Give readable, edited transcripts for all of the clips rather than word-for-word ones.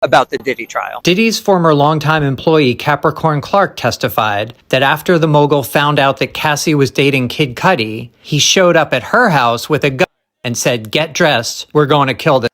about the Diddy trial. Diddy's former longtime employee Capricorn Clark testified that after the mogul found out that Cassie was dating Kid Cudi, he showed up at her house with a gun and said, "Get dressed, we're going to kill this."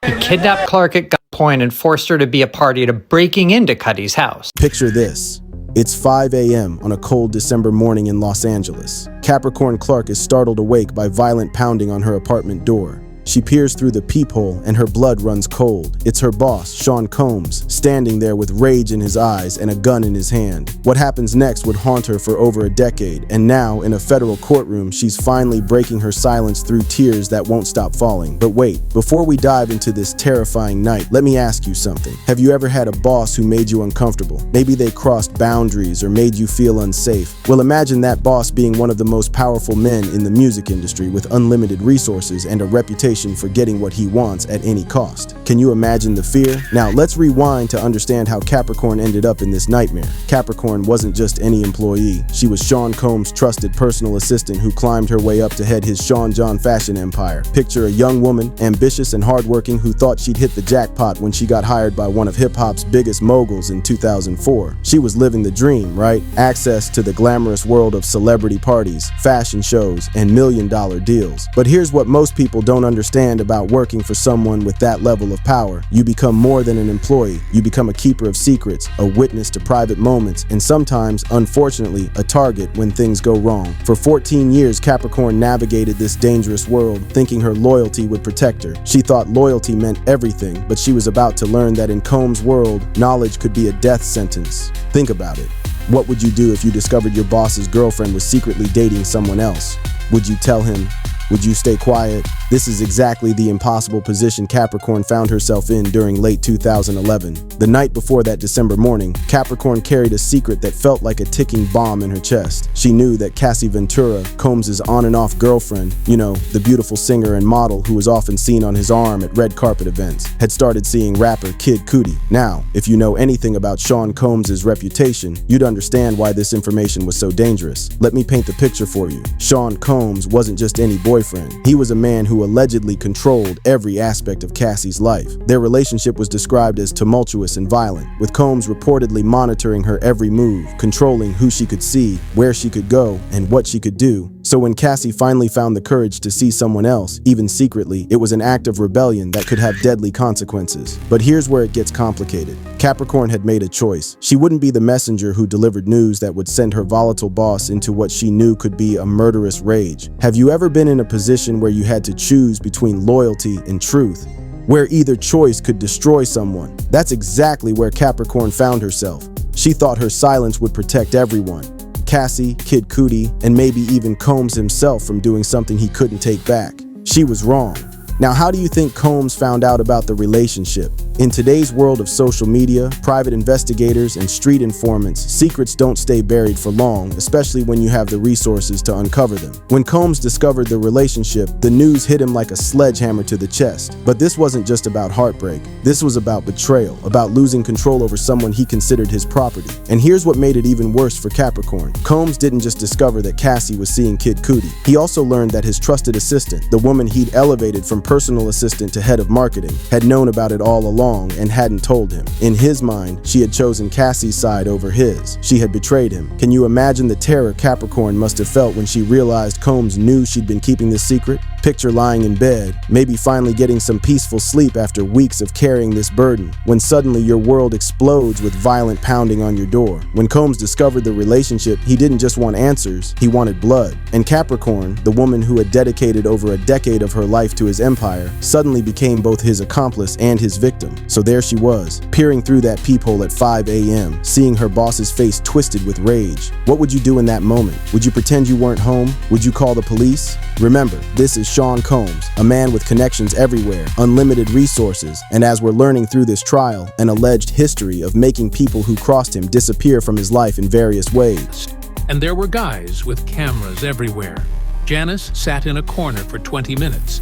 He kidnapped Clark at gunpoint and forced her to be a party to breaking into Cudi's house. Picture this. It's 5 a.m. on a cold December morning in Los Angeles. Capricorn Clark is startled awake by violent pounding on her apartment door. She peers through the peephole and her blood runs cold. It's her boss, Sean Combs, standing there with rage in his eyes and a gun in his hand. What happens next would haunt her for over a decade, and now, in a federal courtroom, she's finally breaking her silence through tears that won't stop falling. But wait, before we dive into this terrifying night, let me ask you something. Have you ever had a boss who made you uncomfortable? Maybe they crossed boundaries or made you feel unsafe. Well, imagine that boss being one of the most powerful men in the music industry with unlimited resources and a reputation for getting what he wants at any cost. Can you imagine the fear? Now, let's rewind to understand how Capricorn ended up in this nightmare. Capricorn wasn't just any employee. She was Sean Combs' trusted personal assistant who climbed her way up to head his Sean John fashion empire. Picture a young woman, ambitious and hardworking, who thought she'd hit the jackpot when she got hired by one of hip-hop's biggest moguls in 2004. She was living the dream, right? Access to the glamorous world of celebrity parties, fashion shows, and million-dollar deals. But here's what most people don't understand about working for someone with that level of power. You become more than an employee. You become a keeper of secrets, a witness to private moments, and sometimes, unfortunately, a target when things go wrong. For 14 years, Capricorn navigated this dangerous world, thinking her loyalty would protect her. She thought loyalty meant everything, but she was about to learn that in Combs' world, knowledge could be a death sentence. Think about it. What would you do if you discovered your boss's girlfriend was secretly dating someone else? Would you tell him? Would you stay quiet? This is exactly the impossible position Capricorn found herself in during late 2011. The night before that December morning, Capricorn carried a secret that felt like a ticking bomb in her chest. She knew that Cassie Ventura, Combs' on and off girlfriend, the beautiful singer and model who was often seen on his arm at red carpet events, had started seeing rapper Kid Cudi. Now, if you know anything about Sean Combs' reputation, you'd understand why this information was so dangerous. Let me paint the picture for you. Sean Combs wasn't just any boyfriend. He was a man who allegedly controlled every aspect of Cassie's life. Their relationship was described as tumultuous and violent, with Combs reportedly monitoring her every move, controlling who she could see, where she could go, and what she could do. So when Cassie finally found the courage to see someone else, even secretly, it was an act of rebellion that could have deadly consequences. But here's where it gets complicated. Capricorn had made a choice. She wouldn't be the messenger who delivered news that would send her volatile boss into what she knew could be a murderous rage. Have you ever been in a position where you had to choose between loyalty and truth, where either choice could destroy someone? That's exactly where Capricorn found herself. She thought her silence would protect everyone. Cassie, Kid Cudi, and maybe even Combs himself from doing something he couldn't take back. She was wrong. Now, how do you think Combs found out about the relationship? In today's world of social media, private investigators, and street informants, secrets don't stay buried for long, especially when you have the resources to uncover them. When Combs discovered the relationship, the news hit him like a sledgehammer to the chest. But this wasn't just about heartbreak. This was about betrayal, about losing control over someone he considered his property. And here's what made it even worse for Capricorn. Combs didn't just discover that Cassie was seeing Kid Cudi. He also learned that his trusted assistant, the woman he'd elevated from personal assistant to head of marketing, had known about it all along and hadn't told him. In his mind, she had chosen Cassie's side over his. She had betrayed him. Can you imagine the terror Capricorn must have felt when she realized Combs knew she'd been keeping this secret? Picture lying in bed, maybe finally getting some peaceful sleep after weeks of carrying this burden, when suddenly your world explodes with violent pounding on your door. When Combs discovered the relationship, he didn't just want answers, he wanted blood. And Capricorn, the woman who had dedicated over a decade of her life to his empire, suddenly became both his accomplice and his victim. So there she was, peering through that peephole at 5 a.m., seeing her boss's face twisted with rage. What would you do in that moment? Would you pretend you weren't home? Would you call the police? Remember, this is Sean Combs, a man with connections everywhere, unlimited resources, and as we're learning through this trial, an alleged history of making people who crossed him disappear from his life in various ways. And there were guys with cameras everywhere. Janice sat in a corner for 20 minutes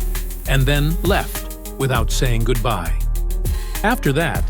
and then left without saying goodbye. After that,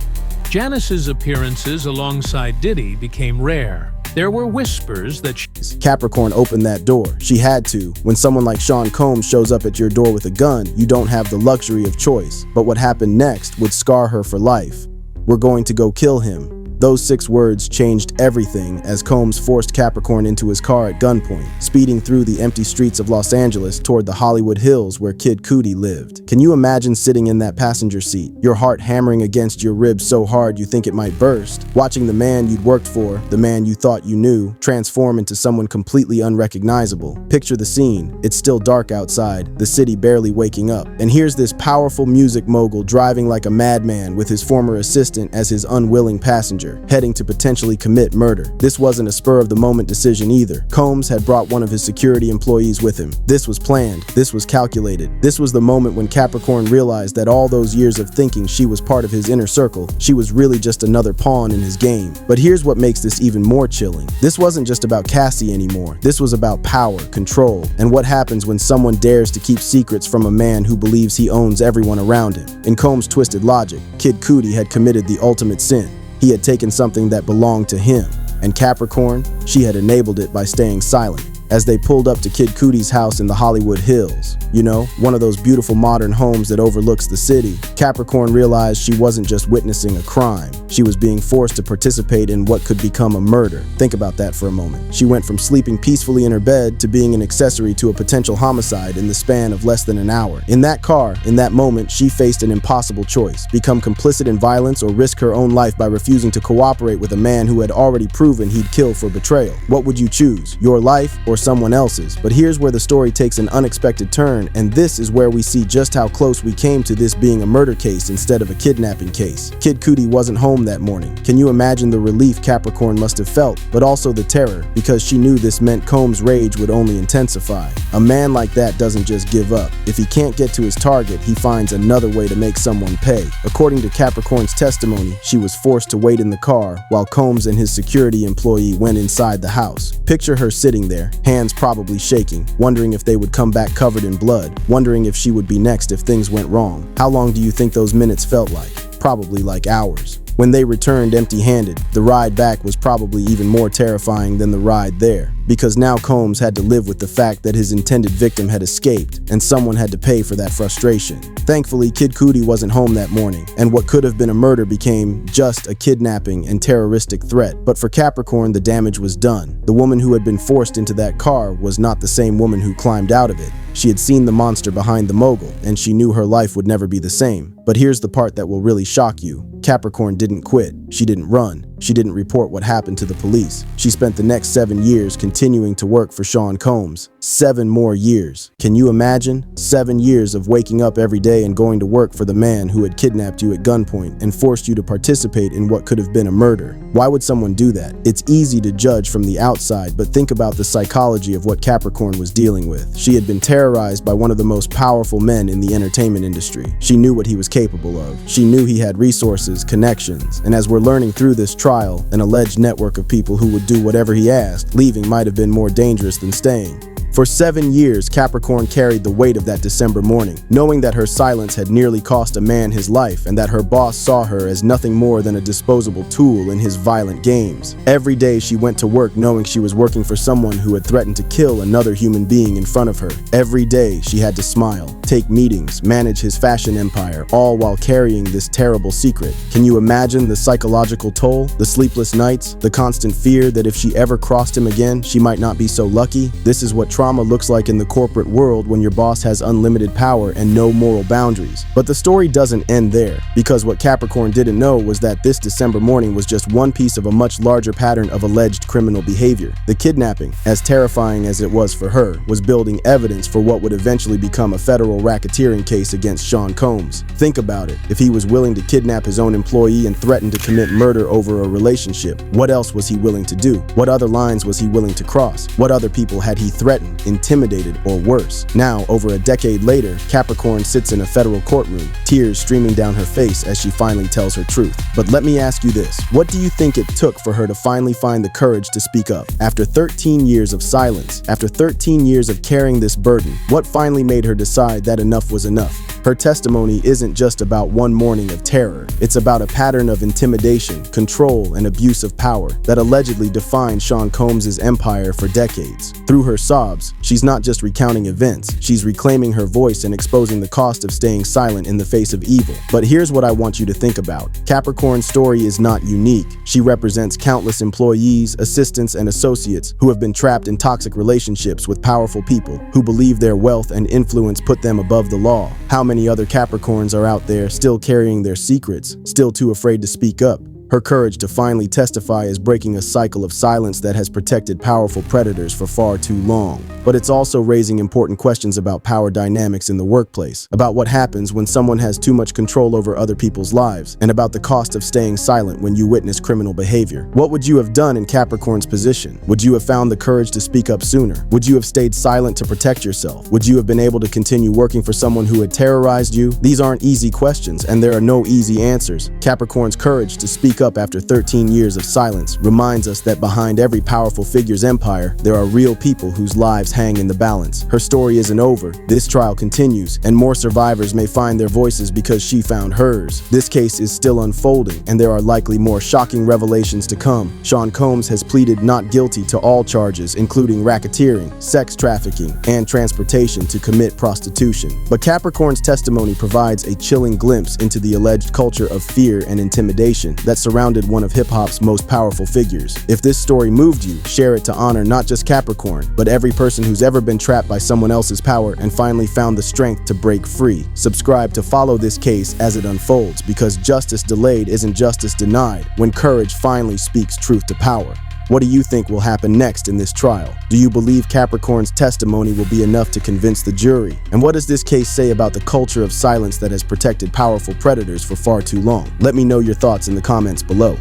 Janice's appearances alongside Diddy became rare. There were whispers that Capricorn opened that door. She had to. When someone like Sean Combs shows up at your door with a gun, you don't have the luxury of choice. But what happened next would scar her for life. We're going to go kill him." Those 6 words changed everything as Combs forced Capricorn into his car at gunpoint, speeding through the empty streets of Los Angeles toward the Hollywood Hills where Kid Cudi lived. Can you imagine sitting in that passenger seat, your heart hammering against your ribs so hard you think it might burst, watching the man you'd worked for, the man you thought you knew, transform into someone completely unrecognizable? Picture the scene. It's still dark outside, the city barely waking up, and here's this powerful music mogul driving like a madman with his former assistant as his unwilling passenger, heading to potentially commit murder. This wasn't a spur-of-the-moment decision either. Combs had brought one of his security employees with him. This was planned. This was calculated. This was the moment when Capricorn realized that all those years of thinking she was part of his inner circle, she was really just another pawn in his game. But here's what makes this even more chilling. This wasn't just about Cassie anymore. This was about power, control, and what happens when someone dares to keep secrets from a man who believes he owns everyone around him. In Combs' twisted logic, Kid Cudi had committed the ultimate sin. He had taken something that belonged to him, and Capricorn, she had enabled it by staying silent. As they pulled up to Kid Cudi's house in the Hollywood Hills, you know, one of those beautiful modern homes that overlooks the city, Capricorn realized she wasn't just witnessing a crime. She was being forced to participate in what could become a murder. Think about that for a moment. She went from sleeping peacefully in her bed to being an accessory to a potential homicide in the span of less than an hour. In that car, in that moment, she faced an impossible choice: become complicit in violence or risk her own life by refusing to cooperate with a man who had already proven he'd kill for betrayal. What would you choose? Your life or someone else's? But here's where the story takes an unexpected turn, and this is where we see just how close we came to this being a murder case instead of a kidnapping case. Kid Cudi wasn't home that morning. Can you imagine the relief Capricorn must have felt, but also the terror, because she knew this meant Combs' rage would only intensify. A man like that doesn't just give up. If he can't get to his target, he finds another way to make someone pay. According to Capricorn's testimony, she was forced to wait in the car while Combs and his security employee went inside the house. Picture her sitting there, hands probably shaking, wondering if they would come back covered in blood, wondering if she would be next if things went wrong. How long do you think those minutes felt like? Probably like hours. When they returned empty-handed, the ride back was probably even more terrifying than the ride there, because now Combs had to live with the fact that his intended victim had escaped, and someone had to pay for that frustration. Thankfully, Kid Cudi wasn't home that morning, and what could have been a murder became just a kidnapping and terroristic threat. But for Capricorn, the damage was done. The woman who had been forced into that car was not the same woman who climbed out of it. She had seen the monster behind the mogul, and she knew her life would never be the same. But here's the part that will really shock you. Capricorn didn't quit. She didn't run. She didn't report what happened to the police. She spent the next 7 years continuing to work for Sean Combs. 7 more years. Can you imagine? 7 years of waking up every day and going to work for the man who had kidnapped you at gunpoint and forced you to participate in what could have been a murder. Why would someone do that? It's easy to judge from the outside, but think about the psychology of what Capricorn was dealing with. She had been terrorized by one of the most powerful men in the entertainment industry. She knew what he was capable of. She knew he had resources, connections, and as we're learning through this trial, an alleged network of people who would do whatever he asked, leaving might have been more dangerous than staying. For 7 years, Capricorn carried the weight of that December morning, knowing that her silence had nearly cost a man his life and that her boss saw her as nothing more than a disposable tool in his violent games. Every day she went to work knowing she was working for someone who had threatened to kill another human being in front of her. Every day she had to smile, take meetings, manage his fashion empire, all while carrying this terrible secret. Can you imagine the psychological toll, the sleepless nights, the constant fear that if she ever crossed him again, she might not be so lucky? This is what trauma looks like in the corporate world when your boss has unlimited power and no moral boundaries. But the story doesn't end there, because what Capricorn didn't know was that this December morning was just one piece of a much larger pattern of alleged criminal behavior. The kidnapping, as terrifying as it was for her, was building evidence for what would eventually become a federal racketeering case against Sean Combs. Think about it. If he was willing to kidnap his own employee and threaten to commit murder over a relationship, what else was he willing to do? What other lines was he willing to cross? What other people had he threatened, intimidated, or worse? Now, over a decade later, Capricorn sits in a federal courtroom, tears streaming down her face as she finally tells her truth. But let me ask you this. What do you think it took for her to finally find the courage to speak up? After 13 years of silence, after 13 years of carrying this burden, what finally made her decide that enough was enough? Her testimony isn't just about one morning of terror. It's about a pattern of intimidation, control, and abuse of power that allegedly defined Sean Combs' empire for decades. Through her sobs, she's not just recounting events, she's reclaiming her voice and exposing the cost of staying silent in the face of evil. But here's what I want you to think about. Capricorn's story is not unique. She represents countless employees, assistants, and associates who have been trapped in toxic relationships with powerful people who believe their wealth and influence put them above the law. How many other Capricorns are out there still carrying their secrets, still too afraid to speak up? Her courage to finally testify is breaking a cycle of silence that has protected powerful predators for far too long. But it's also raising important questions about power dynamics in the workplace, about what happens when someone has too much control over other people's lives, and about the cost of staying silent when you witness criminal behavior. What would you have done in Capricorn's position? Would you have found the courage to speak up sooner? Would you have stayed silent to protect yourself? Would you have been able to continue working for someone who had terrorized you? These aren't easy questions, and there are no easy answers. Capricorn's courage to speak up after 13 years of silence reminds us that behind every powerful figure's empire, there are real people whose lives hang in the balance. Her story isn't over. This trial continues, and more survivors may find their voices because she found hers. This case is still unfolding, and there are likely more shocking revelations to come. Sean Combs has pleaded not guilty to all charges, including racketeering, sex trafficking, and transportation to commit prostitution. But Capricorn's testimony provides a chilling glimpse into the alleged culture of fear and intimidation that surrounded one of hip-hop's most powerful figures. If this story moved you, share it to honor not just Capricorn, but every person who's ever been trapped by someone else's power and finally found the strength to break free. Subscribe to follow this case as it unfolds, because justice delayed isn't justice denied when courage finally speaks truth to power. What do you think will happen next in this trial? Do you believe Capricorn's testimony will be enough to convince the jury? And what does this case say about the culture of silence that has protected powerful predators for far too long? Let me know your thoughts in the comments below.